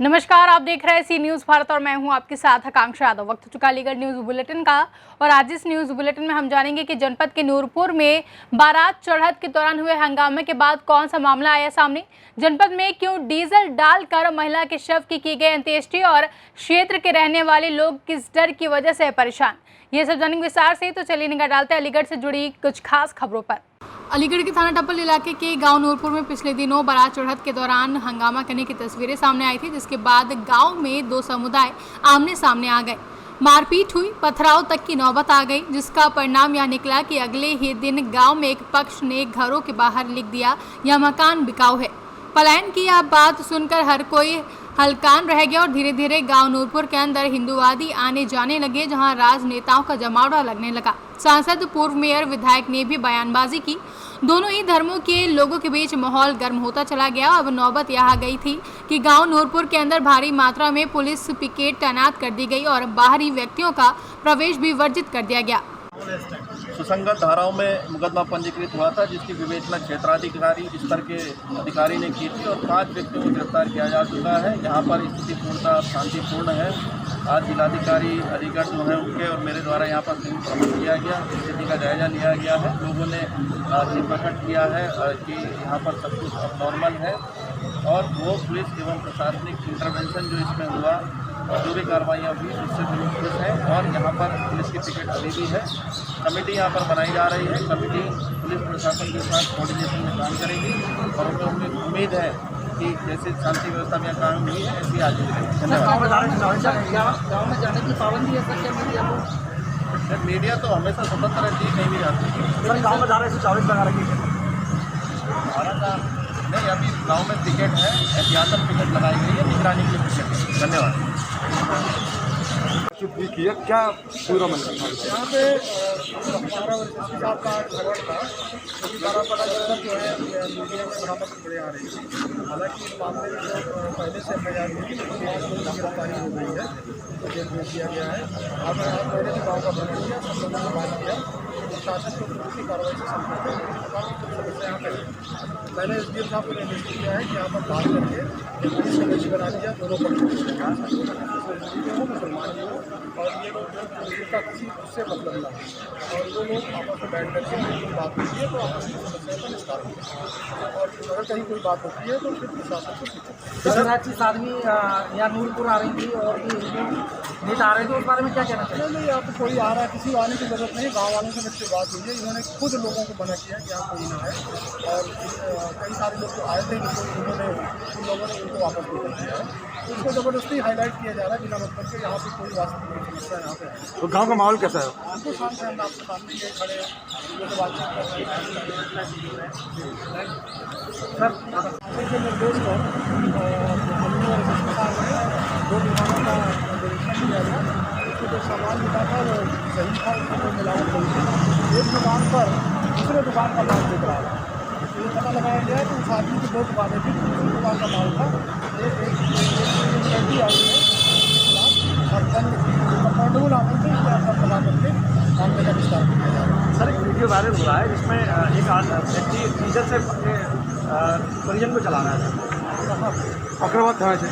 नमस्कार, आप देख रहे हैं सी न्यूज़ भारत और मैं हूं आपके साथ आकांक्षा यादव। वक्त हो चुका अलीगढ़ न्यूज़ बुलेटिन का और आज इस न्यूज़ बुलेटिन में हम जानेंगे कि जनपद के नूरपुर में बारात चढ़त के दौरान हुए हंगामे के बाद कौन सा मामला आया सामने, जनपद में क्यों डीजल डालकर महिला के शव की गई अंत्येष्टि और क्षेत्र के रहने वाले लोग किस डर की वजह से परेशान, ये सब जानेंगे विस्तार से। तो चलिए निगाह डालते हैं अलीगढ़ से जुड़ी कुछ खास खबरों पर। अलीगढ़ के थाना टप्पल इलाके के गांव नूरपुर में पिछले दिनों बारात चढ़त के दौरान हंगामा करने की तस्वीरें सामने आई थी, जिसके बाद गांव में दो समुदाय आमने सामने आ गए। मारपीट हुई, पथराव तक की नौबत आ गई, जिसका परिणाम यह निकला कि अगले ही दिन गांव में एक पक्ष ने घरों के बाहर लिख दिया यह मकान बिकाऊ है। पलायन की यह बात सुनकर हर कोई हलकान रह गया और धीरे धीरे गांव नूरपुर के अंदर हिंदुवादी आने जाने लगे, जहां राजनेताओं का जमावड़ा लगने लगा। सांसद, पूर्व मेयर, विधायक ने भी बयानबाजी की। दोनों ही धर्मों के लोगों के बीच माहौल गर्म होता चला गया। अब नौबत यहाँ गई थी कि गांव नूरपुर के अंदर भारी मात्रा में पुलिस पिकेट तैनात कर दी गई और बाहरी व्यक्तियों का प्रवेश भी वर्जित कर दिया गया। सुसंगत धाराओं में मुकदमा पंजीकृत हुआ था, जिसकी विवेचना क्षेत्राधिकारी स्तर के अधिकारी ने की थी और 5 व्यक्तियों को गिरफ्तार किया जा चुका है। यहाँ पर स्थिति पूर्णतः शांतिपूर्ण है। आज जिलाधिकारी अलीगढ़ जो है उनके और मेरे द्वारा यहाँ पर भ्रमण किया गया, स्थिति का जायजा लिया गया है। लोगों ने ये प्रकट किया है कि यहाँ पर सब कुछ अब नॉर्मल है और वो पुलिस एवं प्रशासनिक इंटरवेंशन जो इसमें हुआ और जो भी कार्रवाइयाँ हुई उससे भी खुश है। और यहाँ पर पुलिस की टिकट अभी भी है। कमेटी यहाँ पर बनाई जा रही है। कमेटी पुलिस प्रशासन के साथ कोऑर्डिनेशन में काम करेगी और हमें उम्मीद है कि जैसे शांति व्यवस्था में काम हुई है ऐसी आज भी रहेगी। धन्यवाद। गाँव में जाने की पाबंदी है सर? मीडिया तो हमेशा स्वतंत्र रहती है, कहीं भी जाती है। गाँव में जा रहे हैं 24 लगा रखी है नहीं, अभी गांव में टिकट है, एहतियातन टिकट लगाई गई है, निगरानी के लिए टिकट है। धन्यवाद। किया क्या पूरा मतलब यहाँ पे 12 वर्ष के साथ का झगड़ा था, क्योंकि बारापाड़ा जनपद जो है मीडिया में बराबर खबरें आ रही थी। हालांकि इस मामले में जो पहले से एफआईआर हुई थी उसके बाद लोगों की गिरफ्तारी हो गई है, तो जेल भेज दिया गया है। अब मैंने भी गाँव का भ्रमण किया, सब लोगों से बात किया, प्रशासन को पुलिस की कार्रवाई से संपर्क है। यहाँ पर मैंने एसडीएम साहब को निर्देश दिया है कि यहाँ पर बात करके पुलिस कमेटी बना दिया, दोनों मुसलमान हो और ये लोग का किसी उससे मतलब ना हो और वो लोग आपस में बैठ करके कोई बात होती है तो आपस की समस्या का निस्तार होता है और अगर कहीं कोई बात होती है तो फिर प्रशासन को सूचित। सर 25 आदमी यहाँ नूरपुर आ रही थी और भी नेता आ रहे थे, उस बारे में क्या कहना चाहिए? नहीं, यहाँ पर कोई आ रहा है, किसी को आने की जरूरत नहीं। गाँव वालों से मेरी बात हुई है, इन्होंने खुद लोगों को मना किया कि यहाँ कोई ना आए और कई सारे लोग तो आए थे लेकिन उन्होंने उन लोगों ने उनको वापस भी कर दिया है। उसको ज़बरदस्ती हाईलाइट किया जा रहा है बिना मतलब के। यहाँ पर कोई वास्तविक समस्या यहाँ पे है। तो गाँव का माहौल कैसा है? हमको शांत है, हम आपके सामने ये खड़े हैं, लोगों से बातचीत कर रहे हैं। सर के निर्देश पर हमने और अस्पताल में 2 दुकानों का निरीक्षण किया गया। उसको जो सामान मिला था वो सही था, उसको कोई मिलावट नहीं थी। एक दुकान पर दूसरे दुकान का माल बिक रहा था, तो ये पता लगाया गया कि उस आदमी की 2 दुकानें थी, दूसरी दुकान का माल था। एक लड़की आई है और कंफर्टेबल आने से लगा करके मामले का विस्तार किया जा रहा है। सर एक वीडियो वायरल हो रहा है जिसमें एक व्यक्ति डीजल से परिजन को चला रहा है अग्रवाल थाना से।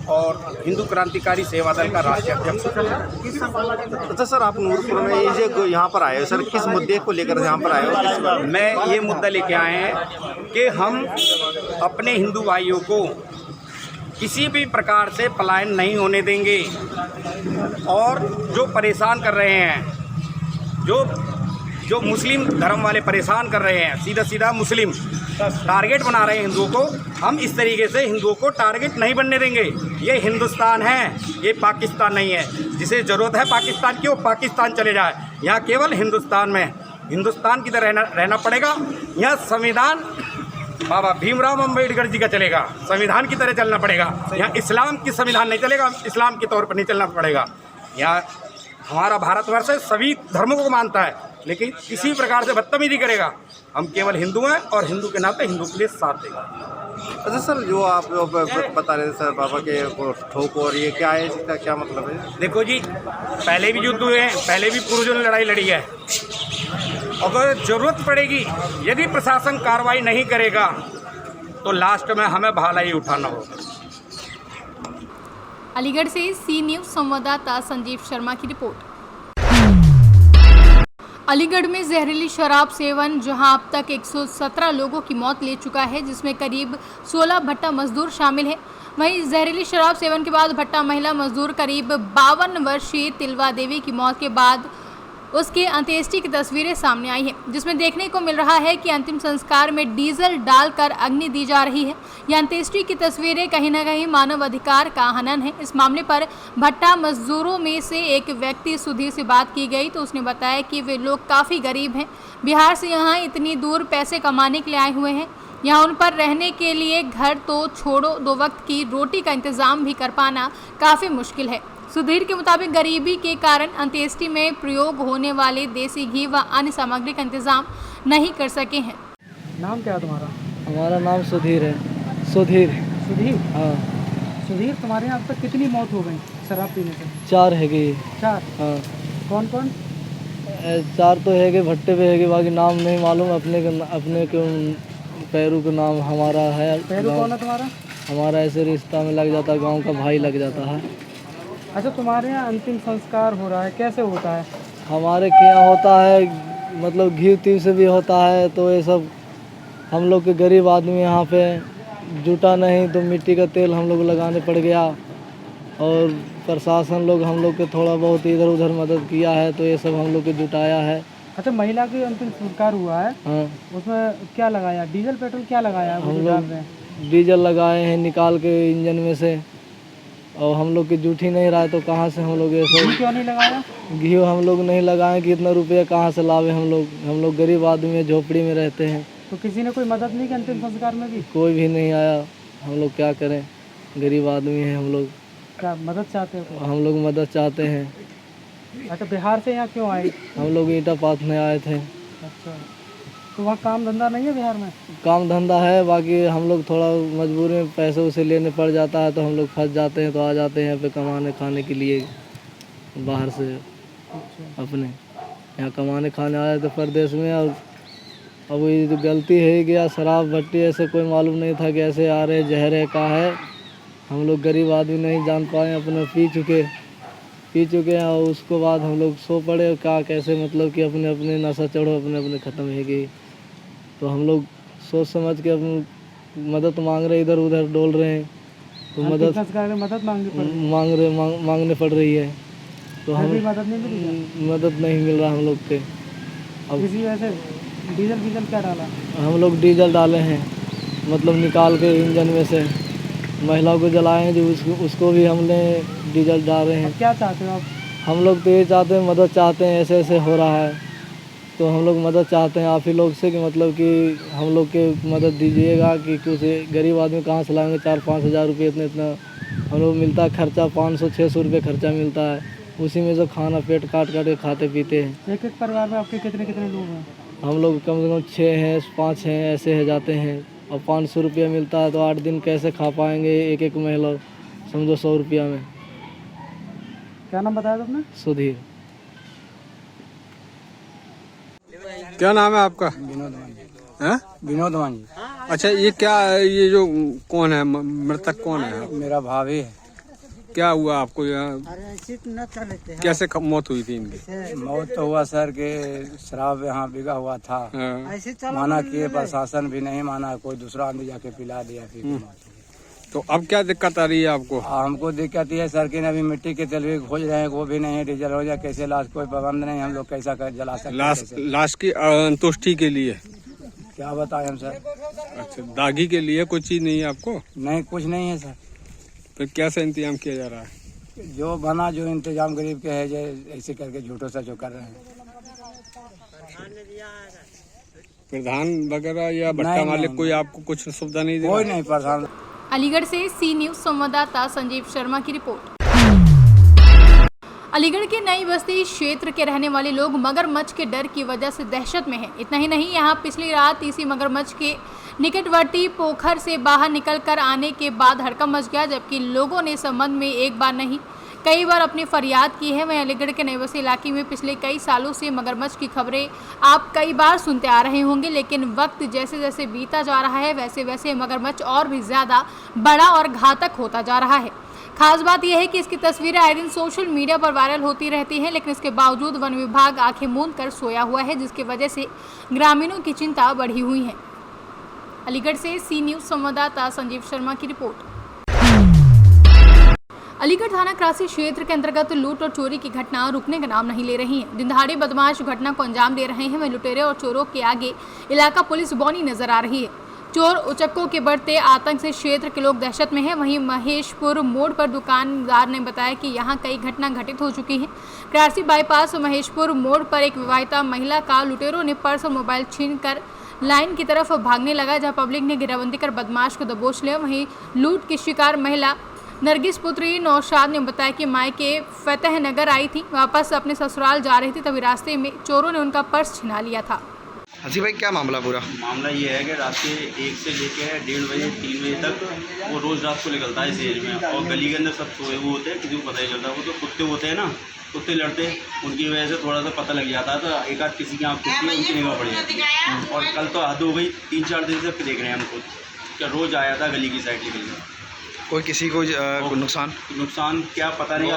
और हिंदू क्रांतिकारी सेवा दल का राष्ट्रीय अध्यक्ष। अच्छा सर, आप नूरपुर में ये जो यहाँ पर आए हो सर, किस मुद्दे को लेकर यहाँ पर आए हो? मैं ये मुद्दा लेके आए हैं कि हम अपने हिंदू भाइयों को किसी भी प्रकार से पलायन नहीं होने देंगे और जो परेशान कर रहे हैं, जो मुस्लिम धर्म वाले परेशान कर रहे हैं, सीधा सीधा मुस्लिम टारगेट बना रहे हैं हिंदुओं को, हम इस तरीके से हिंदुओं को टारगेट नहीं बनने देंगे। ये हिंदुस्तान है, ये पाकिस्तान नहीं है। जिसे ज़रूरत है पाकिस्तान की वो पाकिस्तान चले जाए, यहाँ केवल हिंदुस्तान में हिंदुस्तान की तरह रहना पड़ेगा। यहाँ संविधान बाबा भीमराव अम्बेडकर जी का चलेगा, संविधान की तरह चलना पड़ेगा। यहाँ इस्लाम की संविधान नहीं चलेगा, इस्लाम के तौर पर नहीं चलना पड़ेगा। यहाँ हमारा भारतवर्ष सभी धर्मों को मानता है, लेकिन किसी प्रकार से बदतमीजी करेगा। हम केवल हिंदू हैं और हिंदू के नाते हिंदू के लिए साथ देगा। अच्छा सर, जो आप बता रहे थे सर बाबा के ठोक और ये क्या है, इसका क्या मतलब है? देखो जी, पहले भी युद्ध हुए हैं, पहले भी पूर्वजों ने लड़ाई लड़ी है। अगर ज़रूरत पड़ेगी, यदि प्रशासन कार्रवाई नहीं करेगा तो लास्ट में हमें भाला ही उठाना होगा। अलीगढ़ से सी न्यूज़ संवाददाता संजीव शर्मा की रिपोर्ट। अलीगढ़ में जहरीली शराब सेवन जहां अब तक 117 लोगों की मौत ले चुका है, जिसमें करीब 16 भट्टा मजदूर शामिल हैं। वहीं जहरीली शराब सेवन के बाद भट्टा महिला मजदूर करीब 52 वर्षीय तिलवा देवी की मौत के बाद उसके अंत्येष्टि की तस्वीरें सामने आई हैं, जिसमें देखने को मिल रहा है कि अंतिम संस्कार में डीजल डालकर अग्नि दी जा रही है। यह अंत्येष्टि की तस्वीरें कहीं न कहीं मानव अधिकार का हनन है। इस मामले पर भट्टा मजदूरों में से एक व्यक्ति सुधीर से बात की गई तो उसने बताया कि वे लोग काफ़ी गरीब हैं, बिहार से यहाँ इतनी दूर पैसे कमाने के लिए आए हुए हैं। यहाँ उन पर रहने के लिए घर तो छोड़ो, 2 वक्त की रोटी का इंतज़ाम भी कर पाना काफ़ी मुश्किल है। सुधीर के मुताबिक गरीबी के कारण अंत्येष्टि में प्रयोग होने वाले देसी घी व अन्य सामग्री का इंतजाम नहीं कर सके हैं। नाम क्या है तुम्हारा? हमारा नाम सुधीर है। सुधीर। सुधीर? हाँ। सुधीर, तुम्हारे यहाँ अब तक कितनी मौत हो गई शराब पीने से? 4 है गई। 4? हाँ। कौन कौन? 4 तो है गए, भट्टे पे है गए, बाकी नाम नहीं मालूम। अपने के पैरू का नाम हमारा है। पैरू कौन है तुम्हारा? हमारा ऐसे रिश्ता में लग जाता है, गाँव का भाई लग जाता है। अच्छा, तुम्हारे यहाँ अंतिम संस्कार हो रहा है, कैसे होता है? हमारे के यहाँ होता है, मतलब घी तीव से भी होता है। तो ये सब हम लोग के गरीब आदमी यहाँ पे जुटा नहीं, तो मिट्टी का तेल हम लोग लगाने पड़ गया। और प्रशासन लोग हम लोग के थोड़ा बहुत इधर उधर मदद किया है, तो ये सब हम लोग के जुटाया है। अच्छा, महिला की अंतिम संस्कार हुआ है। हाँ। उसमें क्या लगाया? डीजल पेट्रोल क्या लगाया? हम लोग डीजल लगाए हैं निकाल के इंजन में से, और हम लोग की जूठी नहीं रहा है तो कहाँ से हम लोग ये सब। क्यों नहीं लगाया? घी हम लोग नहीं लगाए कि इतना रुपया कहाँ से लावे। हम लोग गरीब आदमी हैं, झोपड़ी में रहते हैं। तो किसी ने कोई मदद नहीं की अंतिम संस्कार में भी? कोई भी नहीं आया। हम लोग क्या करें, गरीब आदमी हैं हम लोग। क्या मदद चाहते हो? हम लोग मदद चाहते हैं। अच्छा, बिहार से यहाँ क्यों आए? हम लोग ईटा पाथने आए थे। अच्छा, तो वहाँ काम धंधा नहीं है बिहार में? काम धंधा है, बाकी हम लोग थोड़ा मजबूरी में पैसे उसे लेने पड़ जाता है, तो हम लोग फंस जाते हैं, तो आ जाते हैं यहाँ पे कमाने खाने के लिए बाहर से। अपने यहाँ कमाने खाने आए थे प्रदेश में। और अब ये तो गलती है गया, शराब भट्टी ऐसे कोई मालूम नहीं था कि ऐसे आ रहे, जहर है का है। हम लोग गरीब आदमी नहीं जान पाए, अपने पी चुके हैं। और उसके बाद हम लोग सो पड़े, क्या कैसे, मतलब कि अपने नशा चढ़ो, अपने ख़त्म है गई। तो हम लोग सोच समझ के अपनी मदद मांग रहे, इधर उधर डोल रहे हैं, तो मदद मांगने पड़ रही है। तो हम मदद नहीं मिल रहा हम लोग के। अब इसी वजह से डीजल क्या डाला? हम लोग डीजल डाले हैं, मतलब निकाल के इंजन में से महिलाओं को जलाए हैं, जो उसको भी हमने डीजल डाल रहे हैं। क्या चाहते हो आप? हम लोग तो ये चाहते हैं, मदद चाहते हैं। ऐसे ऐसे हो रहा है तो हम लोग मदद चाहते हैं आप ही लोग से, कि मतलब कि हम लोग के मदद दीजिएगा कि कुछ गरीब आदमी कहाँ से लाएंगे 4-5 हज़ार रुपये। इतना हम लोग मिलता है खर्चा, 500-600 रुपये खर्चा मिलता है। उसी में जो खाना पेट काट के खाते पीते हैं। एक परिवार में आपके कितने लोग हैं? हम लोग कम से कम 6 हैं, 5 हैं, ऐसे है जाते हैं। और 500 रुपया मिलता है, तो 8 दिन कैसे खा पाएंगे एक महिला, समझो 100 रुपया में। क्या नाम बताया तुमने? सुधीर। क्या नाम है आपका? विनोद मांझी। हैं? विनोद मांझी। अच्छा, ये क्या, ये जो कौन है, मृतक कौन है? मेरा भाभी है। क्या हुआ आपको यहाँ? कैसे मौत हुई थी इनकी? मौत तो हुआ सर के शराब यहाँ बिगा हुआ था। हाँ। माना किए, प्रशासन भी नहीं माना, कोई दूसरा आदमी जाके पिला दिया, फिर मौत हो गई। तो अब क्या दिक्कत आ रही है आपको? हमको दिक्कत ये है सर कि अभी मिट्टी के तेल भी खोज रहे हैं, वो भी नहीं है। डीजल हो जाए कैसे, लाश कोई प्रबंध नहीं, हम लोग कैसा कर जला सकते हैं? लाश की अंतुष्टि के लिए क्या बताएं हम सर? अच्छा, दागी के लिए कोई चीज नहीं है आपको? नहीं, कुछ नहीं है सर। तो कैसे इंतजाम किया जा रहा है? जो बना, जो इंतजाम गरीब के है, जो ऐसे करके झूठों से जो कर रहे हैं। प्रधान वगैरह या भट्टा मालिक कोई आपको कुछ सुविधा नहीं दे? कोई नहीं प्रधान। अलीगढ़ से सी न्यूज़ संवाददाता संजीव शर्मा की रिपोर्ट। अलीगढ़ के नई बस्ती क्षेत्र के रहने वाले लोग मगरमच्छ के डर की वजह से दहशत में हैं। इतना ही नहीं, यहाँ पिछली रात इसी मगरमच्छ के निकटवर्ती पोखर से बाहर निकलकर आने के बाद हड़कंप मच गया, जबकि लोगों ने इस संबंध में एक बार नहीं कई बार अपनी फरियाद की है। वहीं अलीगढ़ के नईबसी इलाके में पिछले कई सालों से मगरमच्छ की खबरें आप कई बार सुनते आ रहे होंगे, लेकिन वक्त जैसे जैसे बीता जा रहा है वैसे वैसे मगरमच्छ और भी ज़्यादा बड़ा और घातक होता जा रहा है। खास बात यह है कि इसकी तस्वीरें आए दिन सोशल मीडिया पर वायरल होती रहती हैं, लेकिन इसके बावजूद वन विभाग आंखें मूंद कर सोया हुआ है, जिसकी वजह से ग्रामीणों की चिंता बढ़ी हुई है। अलीगढ़ से सी न्यूज़ संवाददाता संजीव शर्मा की रिपोर्ट। अलीगढ़ थाना क्रासी क्षेत्र के अंतर्गत लूट और चोरी की घटना रुकने का नाम नहीं ले रही है। दिन दहाड़े बदमाश घटना को अंजाम दे रहे हैं। वहीं लुटेरे और चोरों के आगे इलाका पुलिस बौनी नजर आ रही है। चोर उचक्कों के बढ़ते आतंक से क्षेत्र के लोग दहशत में हैं। वहीं महेशपुर मोड़ पर दुकानदार ने बताया कि यहां कई घटना घटित हो चुकी हैं। क्रासी बाईपास महेशपुर मोड़ पर एक विवाहिता महिला का लुटेरों ने पर्स और मोबाइल छीनकर लाइन की तरफ भागने लगा, जहां पब्लिक ने घेराबंदी कर बदमाश को दबोच लिया। वहीं लूट की शिकार महिला नरगिस पुत्री नौशाद ने बताया कि मायके फतेह नगर आई थी, वापस अपने ससुराल जा रही थी, तभी रास्ते में चोरों ने उनका पर्स छिना लिया था। हसी भाई, क्या मामला पूरा? मामला ये है कि रात के 1 से लेकर 1:30 बजे 3 बजे तक वो रोज़ रात को निकलता है इस एज में, और गली के अंदर सब सोए हुए होते हैं, किसी को पता नहीं चलता। वो तो कुत्ते होते हैं ना, कुत्ते लड़ते, उनकी वजह से थोड़ा सा पता लग जाता है, तो एक आध किसी की आँख खुलती है, उनकी निगाह पड़ जाती है। और कल तो हद हो गई, 3-4 दिन से देख रहे हैं हमको, क्या रोज़ आया था गली की साइड निकल गया। कोई किसी को नुकसान क्या पता नहीं,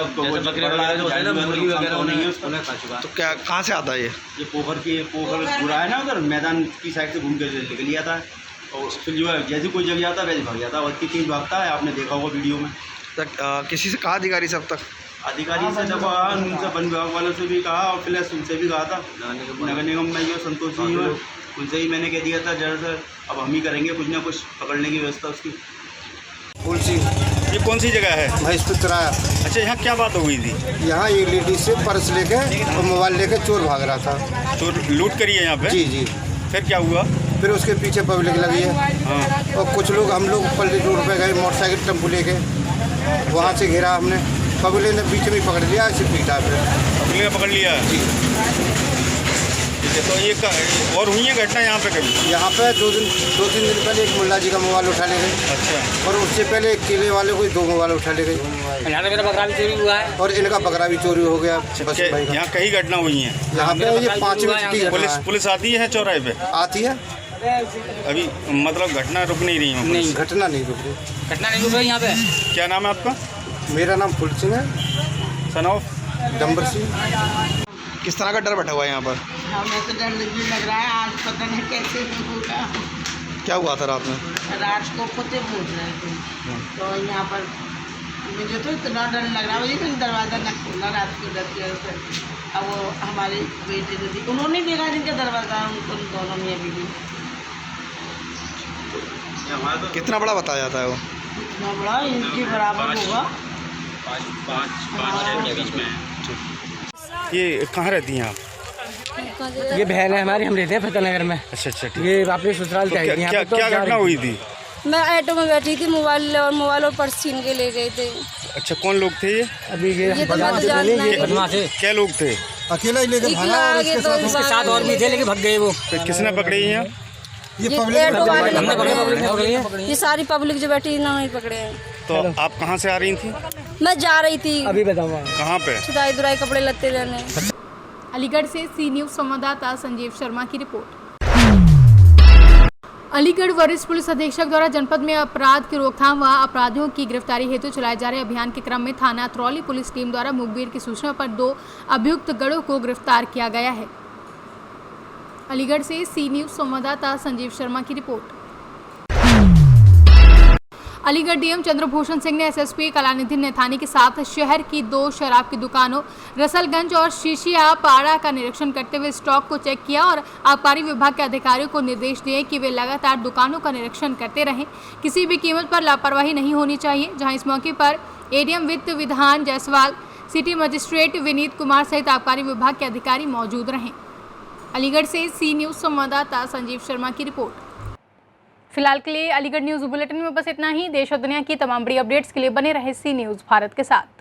तो क्या कहाँ से आता है ये पोखर बुरा है ना, उधर मैदान की साइड से घूम कर निकल जाता है, और फिर जो है जैसे कोई जगह जाता है वैसे भाग जाता है, और इतनी तेज भागता है, आपने देखा होगा वीडियो में। किसी से कहा अधिकारी से अब तक? अधिकारी से जब उनसे वन विभाग वालों से भी कहा, और फिलहाल उनसे भी कहा था, नगर निगम में जो संतोष जी हुए उनसे ही मैंने कह दिया था, जरा सर अब हम ही करेंगे कुछ ना कुछ पकड़ने की व्यवस्था उसकी। ये कौन सी जगह है? महेशपुर तिराया। अच्छा, यहाँ क्या बात हो गई थी? यहाँ एक लेडीज से पर्स लेके और मोबाइल लेके चोर भाग रहा था। चोर लूट करी है यहाँ पे? जी जी। फिर क्या हुआ? फिर उसके पीछे पब्लिक लगी है। हाँ। और कुछ लोग, हम लोग पल्ली रोड पे गए मोटरसाइकिल टेम्पो लेके, वहाँ से घेरा हमने, पब्लिक ने बीच में पकड़ लिया, ऐसे पीटा। फिर पब्लिक ने पकड़ लिया जी। तो ये और हुई है घटना यहाँ पे कभी? यहाँ पे 2-3 दिन पहले एक मुल्ला जी का मोबाइल उठा ले गए। अच्छा। और उससे पहले एक केले वाले को 2 मोबाइल उठा ले गए। यहाँ पे मेरा बकरा भी चोरी हुआ है, और इनका बकरा भी चोरी हो गया। यहाँ कई घटना हुई हैं? यहाँ पे ये 5वीं पुलिस आती है चौराहे पे? आती है। अभी मतलब घटना रुक नहीं रही है? नहीं, घटना नहीं रुक रही यहाँ पे। क्या नाम है आपका? मेरा नाम फुल सिंह है। Son of Dambar Singh. किस तरह का डर बैठा हुआ है यहाँ पर? हमें तो डर लग रहा है, आज पता नहीं कैसे होगा। क्या हुआ था रात में? रात को कुत्ते पूछ रहे थे, तो यहाँ पर मुझे तो इतना डर लग रहा है, मुझे फिर दरवाज़ा न खोला रात को डर के। अब वो हमारी बेटी जो थी, उन्होंने देखा जिनका दरवाज़ा, उनको दोनों में बीवी। कितना बड़ा बताया जाता है वो? इतना बड़ा, इनके बराबर होगा। 5 के बीच में। ये कहाँ रहती हैं आप? ये बहन है हमारी, हम रहते हैं फतेह नगर में। अच्छा अच्छा, ठीक। ये अपने ससुराल तो जाएगी। क्या घटना हुई थी? मैं ऑटो में बैठी थी, मोबाइल और पर्स छीन के ले गए थे। अच्छा, कौन लोग थे ये? अभी ये बदमाश थे। क्या लोग थे? अकेला ही लेके भागा, और उसके साथ और भी थे, लेकिन भाग गए वो। किसने पकड़े हैं? ये पब्लिक, ये सारी पब्लिक जो बैठी इन्होंने पकड़े हैं। तो आप कहाँ से आ रही थी? मैं जा रही थी, अभी बताऊँ कहाँ पे? सुधाई दुराई कपड़े लत्ते लेने। अलीगढ़ से सी न्यूज़ संवाददाता संजीव शर्मा की रिपोर्ट। अलीगढ़ वरिष्ठ पुलिस अधीक्षक द्वारा जनपद में अपराध की रोकथाम व अपराधियों की गिरफ्तारी हेतु चलाए जा रहे अभियान के क्रम में थाना अतरौली पुलिस टीम द्वारा मुखबिर की सूचना पर 2 अभियुक्त गढ़ों को गिरफ्तार किया गया है। अलीगढ़ से सी न्यूज़ संवाददाता संजीव शर्मा की रिपोर्ट। अलीगढ़ डीएम चंद्रभूषण सिंह ने एसएसपी कलानिधि नैथानी के साथ शहर की 2 शराब की दुकानों रसलगंज और शीशिया पाड़ा का निरीक्षण करते हुए स्टॉक को चेक किया और आबकारी विभाग के अधिकारियों को निर्देश दिए कि वे लगातार दुकानों का निरीक्षण करते रहें। किसी भी कीमत पर लापरवाही नहीं होनी चाहिए। जहां इस मौके पर एडीएम वित्त विधान जायसवाल, सिटी मजिस्ट्रेट विनीत कुमार सहित आबकारी विभाग के अधिकारी मौजूद रहे। अलीगढ़ से सी न्यूज़ संवाददाता संजीव शर्मा की रिपोर्ट। फिलहाल के लिए अलीगढ़ न्यूज़ बुलेटिन में बस इतना ही। देश और दुनिया की तमाम बड़ी अपडेट्स के लिए बने रहे सी न्यूज़ भारत के साथ।